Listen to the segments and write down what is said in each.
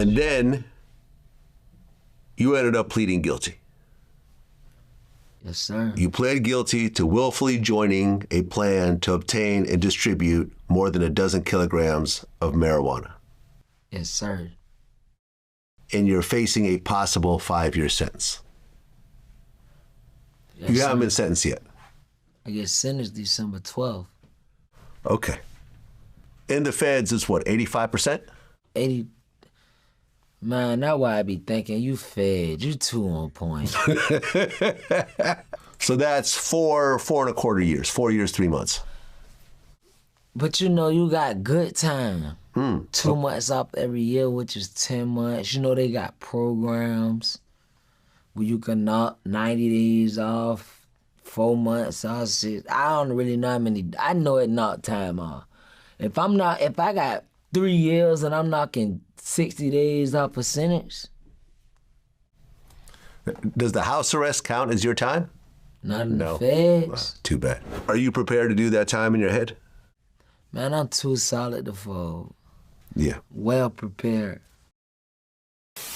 And then you ended up pleading guilty. Yes, sir. You pled guilty to willfully joining a plan to obtain and distribute more than 12 kilograms of marijuana. Yes, sir. And you're facing a possible 5-year sentence. Yes, You haven't sir. been sentenced yet. I get sentenced December 12th. Okay. In the feds, it's what, 85%? 80. Man, that's why I be thinking you fed. You too on point. So that's 4.25 years, 4 years, 3 months. But you know, you got good time. 2 months off every year, which is 10 months. You know, they got programs where you can knock 90 days off, 4 months off. I don't really know how many. I know it knock time off. If I got 3 years and I'm knocking 60 days off a sentence. Does the house arrest count as your time? Not in the feds. Too bad. Are you prepared to do that time in your head? Man, I'm too solid to fold. Yeah. Well prepared.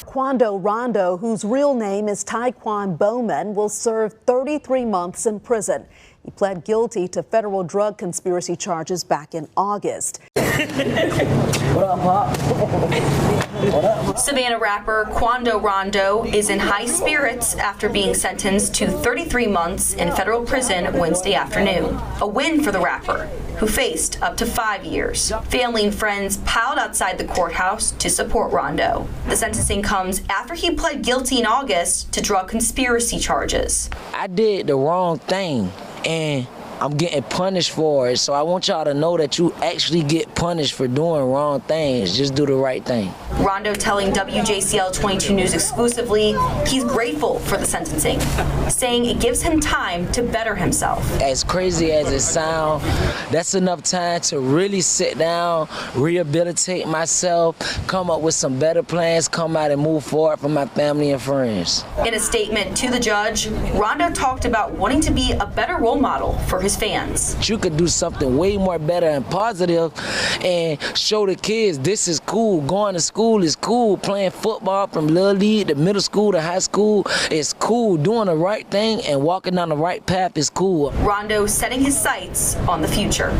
Quando Rondo, whose real name is Taekwon Bowman, will serve 33 months in prison. He pled guilty to federal drug conspiracy charges back in August. What up, Pop? What up? Savannah rapper Quando Rondo is in high spirits after being sentenced to 33 months in federal prison Wednesday afternoon. A win for the rapper, who faced up to 5 years. Family and friends piled outside the courthouse to support Rondo. The sentencing comes after he pled guilty in August to drug conspiracy charges. I did the wrong thing, and I'm getting punished for it. So I want y'all to know that you actually get punished for doing wrong things. Just do the right thing. Rondo telling WJCL 22 News exclusively he's grateful for the sentencing, saying it gives him time to better himself. As crazy as it sounds, that's enough time to really sit down, rehabilitate myself, come up with some better plans, come out and move forward for my family and friends. In a statement to the judge, Rondo talked about wanting to be a better role model for his fans. You could do something way more better and positive and show the kids this is cool. Going to school is cool. Playing football from little league to middle school to high school is cool. Doing the right thing and walking down the right path is cool. Rondo setting his sights on the future.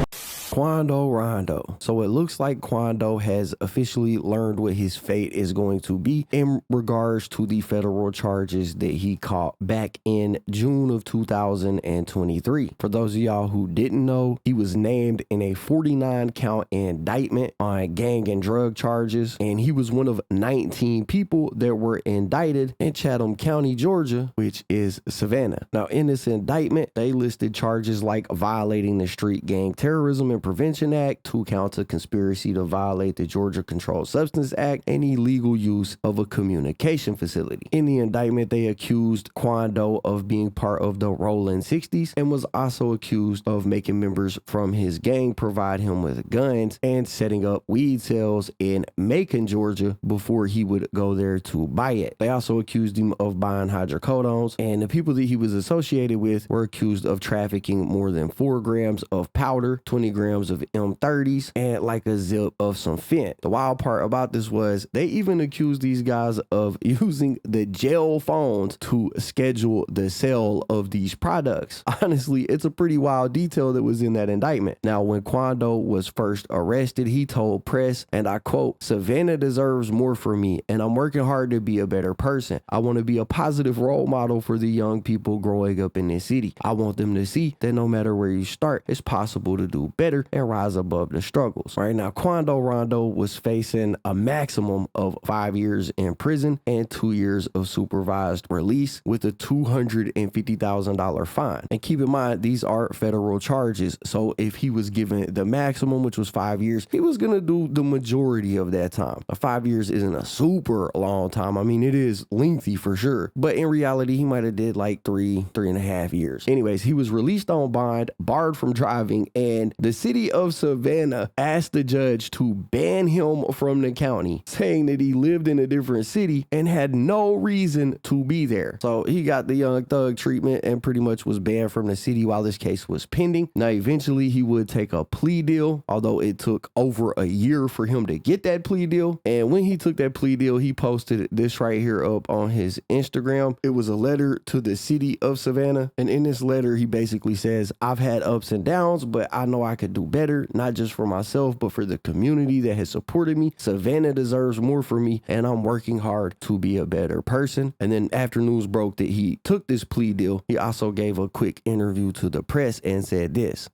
Quando Rondo. So it looks like Quando has officially learned what his fate is going to be in regards to the federal charges that he caught back in June of 2023. For those of y'all who didn't know, he was named in a 49-count indictment on gang and drug charges, and he was one of 19 people that were indicted in Chatham County, Georgia, which is Savannah. Now, in this indictment, they listed charges like violating the Street Gang Terrorism and Prevention Act, 2 counts of conspiracy to violate the Georgia Controlled Substance Act, and illegal use of a communication facility. In the indictment, they accused Quando of being part of the Rollin' 60s and was also accused of making members from his gang provide him with guns and setting up weed sales in Macon, Georgia, before he would go there to buy it. They also accused him of buying hydrocodones, and the people that he was associated with were accused of trafficking more than 4 grams of powder, 20 grams of M30s, and like a zip of some fent. The wild part about this was they even accused these guys of using the jail phones to schedule the sale of these products. Honestly, it's a pretty wild detail that was in that indictment. Now, when Quando was first arrested, he told press, and I quote, "Savannah deserves more from me, and I'm working hard to be a better person. I want to be a positive role model for the young people growing up in this city. I want them to see that no matter where you start, it's possible to do better and rise above the struggles." Right now, Quando Rondo was facing a maximum of 5 years in prison and 2 years of supervised release with a $250,000 fine. And keep in mind, these are federal charges. So if he was given the maximum, which was 5 years, he was going to do the majority of that time. 5 years isn't a super long time. I mean, it is lengthy for sure. But in reality, he might have did like 3.5 years. Anyways, he was released on bond, barred from driving, and the city city of Savannah asked the judge to ban him from the county, saying that he lived in a different city and had no reason to be there. So he got the young thug treatment and pretty much was banned from the city while this case was pending. Now, eventually he would take a plea deal, although it took over a year for him to get that plea deal. And when he took that plea deal, he posted this right here up on his Instagram. It was a letter to the city of Savannah. And in this letter, he basically says, I've had ups and downs, but I know I could do better, not just for myself, but for the community that has supported me. Savannah deserves more from me, and I'm working hard to be a better person. And then after news broke that he took this plea deal, he also gave a quick interview to the press and said this.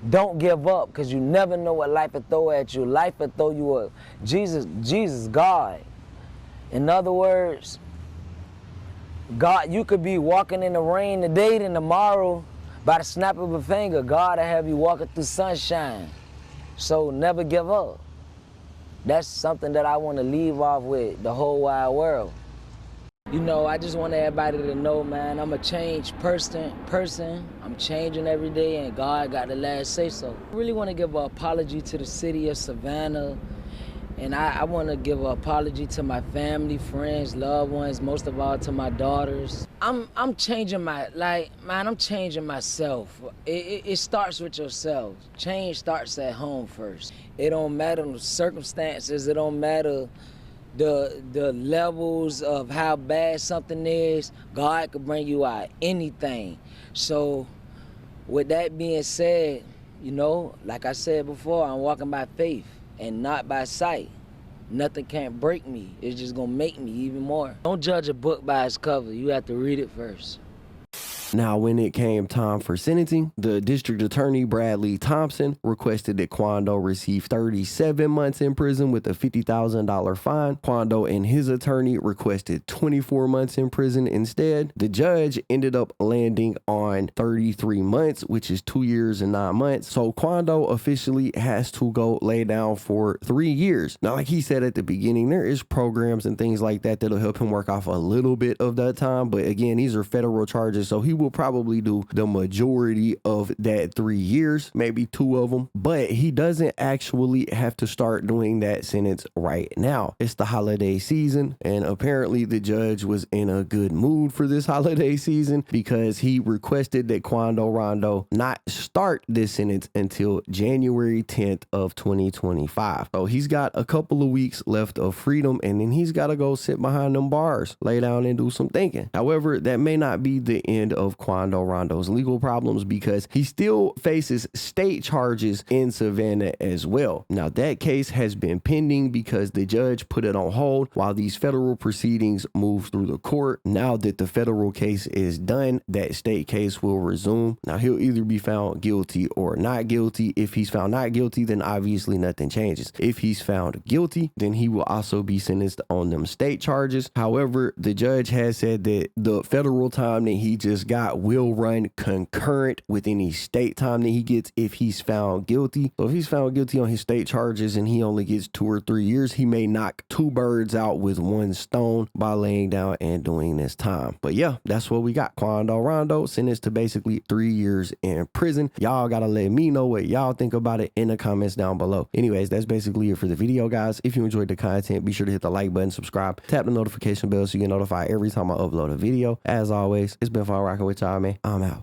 Don't give up, because you never know what life will throw at you. Life will throw you a Jesus, God. In other words, God, you could be walking in the rain today, and tomorrow, by the snap of a finger, God will have you walking through sunshine. So never give up. That's something that I want to leave off with the whole wide world. You know, I just want everybody to know, man, I'm a changed person. I'm changing every day, and God got the last say so. I really want to give an apology to the city of Savannah, and I want to give an apology to my family, friends, loved ones, most of all to my daughters. I'm changing I'm changing myself. It starts with yourself. Change starts at home first. It don't matter the circumstances. It don't matter the levels of how bad something is. God could bring you out anything. So with that being said, you know, like I said before, I'm walking by faith and not by sight. Nothing can't break me. It's just gonna make me even more. Don't judge a book by its cover. You have to read it first. Now, when it came time for sentencing, the district attorney, Bradley Thompson, requested that Quando receive 37 months in prison with a $50,000 fine. Quando and his attorney requested 24 months in prison instead. The judge ended up landing on 33 months, which is 2 years and 9 months. So Quando officially has to go lay down for 3 years. Now, like he said at the beginning, there is programs and things like that that'll help him work off a little bit of that time. But again, these are federal charges, so he will probably do the majority of that 3 years, maybe 2 of them, but he doesn't actually have to start doing that sentence right now. It's the holiday season, and apparently the judge was in a good mood for this holiday season because he requested that Quando Rondo not start this sentence until January 10th of 2025. So he's got a couple of weeks left of freedom, and then he's got to go sit behind them bars, lay down and do some thinking. However, that may not be the end of Quando Rondo's legal problems because he still faces state charges in Savannah as well. Now, that case has been pending because the judge put it on hold while these federal proceedings move through the court. Now that the federal case is done, that state case will resume. Now, he'll either be found guilty or not guilty. If he's found not guilty, then obviously nothing changes. If he's found guilty, then he will also be sentenced on them state charges. However, the judge has said that the federal time that he just got will run concurrent with any state time that he gets if he's found guilty. So if he's found guilty on his state charges and he only gets 2 or 3 years, he may knock 2 birds out with 1 stone by laying down and doing this time. But yeah, that's what we got. Quando Rondo sentenced to basically 3 years in prison. Y'all gotta let me know what y'all think about it in the comments down below. Anyways, that's basically it for the video, guys. If you enjoyed the content, be sure to hit the like button, subscribe, tap the notification bell so you get notified every time I upload a video. As always, it's been fun rocking with y'all, man. I'm out.